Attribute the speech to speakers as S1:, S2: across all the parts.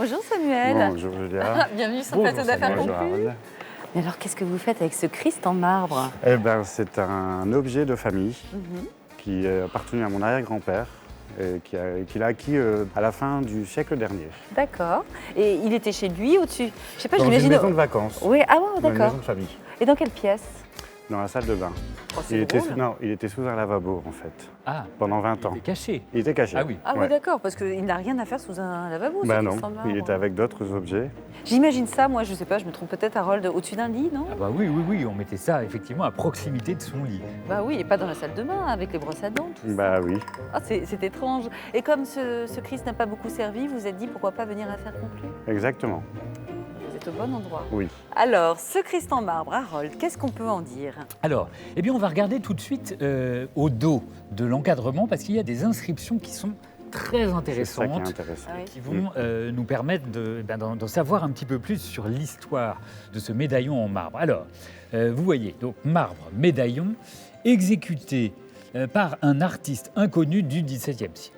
S1: Bonjour Samuel.
S2: Bonjour Julia.
S1: Bienvenue sur le plateau d'affaires
S2: Bonjour
S1: conclues.
S2: Harold.
S1: Mais alors, qu'est-ce que vous faites avec ce Christ en marbre?
S2: Eh ben, c'est un objet de famille qui appartenait à mon arrière-grand-père et qu'il a acquis à la fin du siècle dernier.
S1: D'accord. Et il était chez lui au-dessus? Je sais pas,
S2: Dans une
S1: j'imagine.
S2: maison de vacances.
S1: Oui, ah ouais,
S2: Dans une
S1: d'accord.
S2: maison de famille.
S1: Et dans quelle pièce?
S2: Dans la salle de bain.
S1: Oh, c'est drôle.
S2: Il était sous un lavabo en fait,
S3: Ah,
S2: pendant 20 ans.
S3: il est caché.
S2: Il était caché.
S3: Ah oui.
S1: Ah oui,
S2: Ouais.
S1: d'accord, parce qu'il n'a rien à faire sous un lavabo. ce
S2: Ben non,
S1: Christ en marbre.
S2: il était avec d'autres objets.
S1: J'imagine ça, moi, je sais pas, je me trompe peut-être, Harold, au-dessus d'un lit, non?
S3: Ah bah oui, on mettait ça effectivement à proximité de son lit.
S1: Bah oui, et pas dans la salle de bain, avec les brosses à dents, tout ça.
S2: Bah oui.
S1: Ah, c'est étrange. Et comme ce Christ n'a pas beaucoup servi, vous vous êtes dit pourquoi pas venir à faire conclure?
S2: Exactement.
S1: Vous êtes au bon endroit.
S2: Oui.
S1: Alors, ce Christ en marbre, Harold, qu'est-ce qu'on peut en dire?
S3: Alors, eh bien on va regarder tout de suite au dos de l'encadrement parce qu'il y a des inscriptions qui sont très
S2: C'est ça qui est
S3: intéressantes.
S2: intéressant.
S1: Ah oui.
S3: Qui vont nous permettre d'en savoir un petit peu plus sur l'histoire de ce médaillon en marbre. Alors, vous voyez, donc marbre, médaillon, exécuté par un artiste inconnu du XVIIe siècle.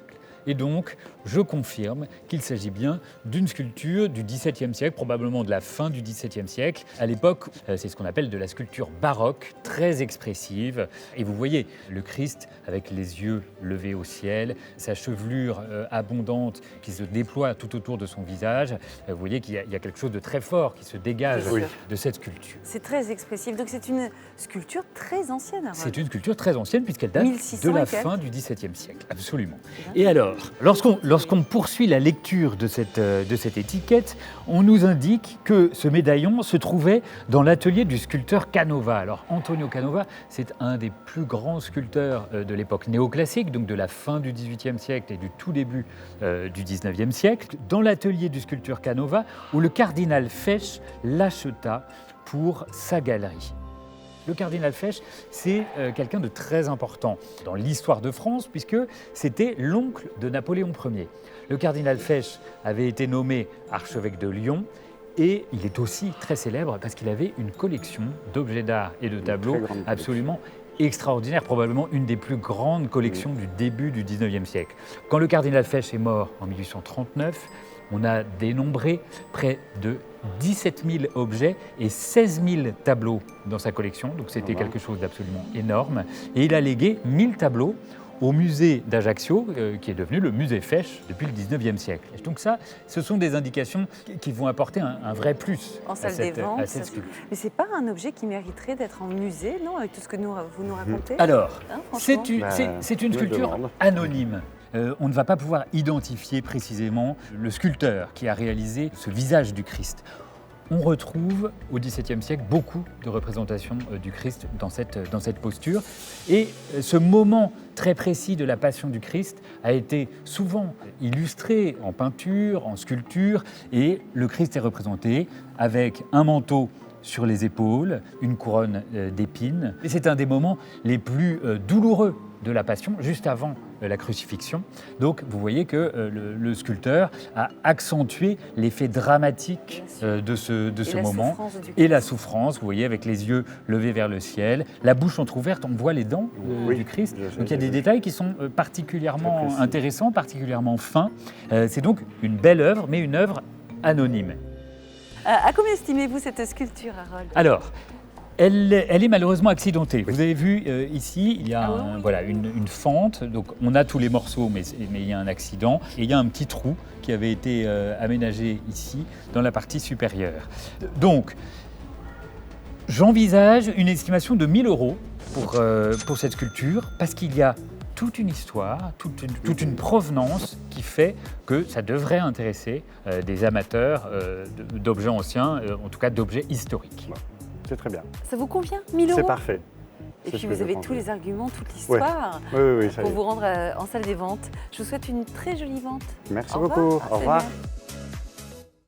S3: Et donc, je confirme qu'il s'agit bien d'une sculpture du XVIIe siècle, probablement de la fin du XVIIe siècle. À l'époque, c'est ce qu'on appelle de la sculpture baroque, très expressive. Et vous voyez le Christ avec les yeux levés au ciel, sa chevelure abondante qui se déploie tout autour de son visage. Vous voyez qu'il y a quelque chose de très fort qui se dégage
S1: Oui.
S3: de cette sculpture.
S1: C'est très expressif. Donc, c'est une sculpture très ancienne, Harold.
S3: C'est une sculpture très ancienne puisqu'elle date
S1: 1600
S3: de la
S1: et quelques.
S3: fin du XVIIe siècle, absolument. Et alors, lorsqu'on poursuit la lecture de cette étiquette, on nous indique que ce médaillon se trouvait dans l'atelier du sculpteur Canova. Alors Antonio Canova, c'est un des plus grands sculpteurs de l'époque néoclassique, donc de la fin du XVIIIe siècle et du tout début du XIXe siècle, dans l'atelier du sculpteur Canova, où le cardinal Fesch l'acheta pour sa galerie. Le cardinal Fesch, c'est quelqu'un de très important dans l'histoire de France, puisque c'était l'oncle de Napoléon Ier. Le cardinal Fesch avait été nommé archevêque de Lyon, et il est aussi très célèbre parce qu'il avait une collection d'objets d'art et de tableaux
S2: très grande collection.
S3: absolument extraordinaire, probablement une des plus grandes collections du début du XIXe siècle. Quand le cardinal Fesch est mort en 1839, on a dénombré près de 17 000 objets et 16 000 tableaux dans sa collection, donc c'était quelque chose d'absolument énorme. Et il a légué 1000 tableaux au musée d'Ajaccio, qui est devenu le musée Fesch depuis le 19e siècle. Et donc ça, ce sont des indications qui vont apporter un vrai plus
S1: En
S3: à
S1: salle des ventes.
S3: cette sculpture.
S1: Mais c'est pas un objet qui mériterait d'être en musée, non, avec tout ce que vous nous racontez?
S3: Alors,
S1: Hein, franchement.
S3: c'est une
S2: je
S3: sculpture
S2: demande.
S3: anonyme. On ne va pas pouvoir identifier précisément le sculpteur qui a réalisé ce visage du Christ. On retrouve au XVIIe siècle beaucoup de représentations du Christ dans cette posture. Et ce moment très précis de la Passion du Christ a été souvent illustré en peinture, en sculpture. Et le Christ est représenté avec un manteau sur les épaules, une couronne d'épines. Et c'est un des moments les plus douloureux de la Passion, juste avant la crucifixion. Donc vous voyez que le sculpteur a accentué l'effet dramatique de ce
S1: la
S3: moment.
S1: souffrance du Christ.
S3: Et la souffrance, vous voyez, avec les yeux levés vers le ciel, la bouche entrouverte, on voit les dents
S2: Oui,
S3: du Christ.
S2: je sais,
S3: Donc il y a des
S2: j'ai vu.
S3: détails qui sont particulièrement
S2: Très précis.
S3: intéressants, particulièrement fins. C'est donc une belle œuvre, mais une œuvre anonyme.
S1: À combien estimez-vous cette sculpture, Harold?
S3: Alors, elle est malheureusement accidentée. Vous avez vu ici, il y a
S1: Ah oui.
S3: voilà, une fente, donc on a tous les morceaux, mais il y a un accident, et il y a un petit trou qui avait été aménagé ici, dans la partie supérieure. Donc, j'envisage une estimation de 1 000 € pour cette sculpture, parce qu'il y a toute une histoire, toute une provenance qui fait que ça devrait intéresser des amateurs d'objets anciens, en tout cas d'objets historiques.
S2: C'est très bien.
S1: Ça vous convient, 1 000 €?
S2: C'est parfait.
S1: Et
S2: C'est
S1: puis
S2: ce que
S1: vous
S2: je
S1: avez
S2: pense,
S1: tous
S2: oui.
S1: les arguments, toute l'histoire
S2: Oui, oui, oui, ça y
S1: pour
S2: est.
S1: vous rendre en salle des ventes. Je vous souhaite une très jolie vente.
S2: Merci
S1: Au revoir,
S2: beaucoup. Au revoir.
S1: Samuel.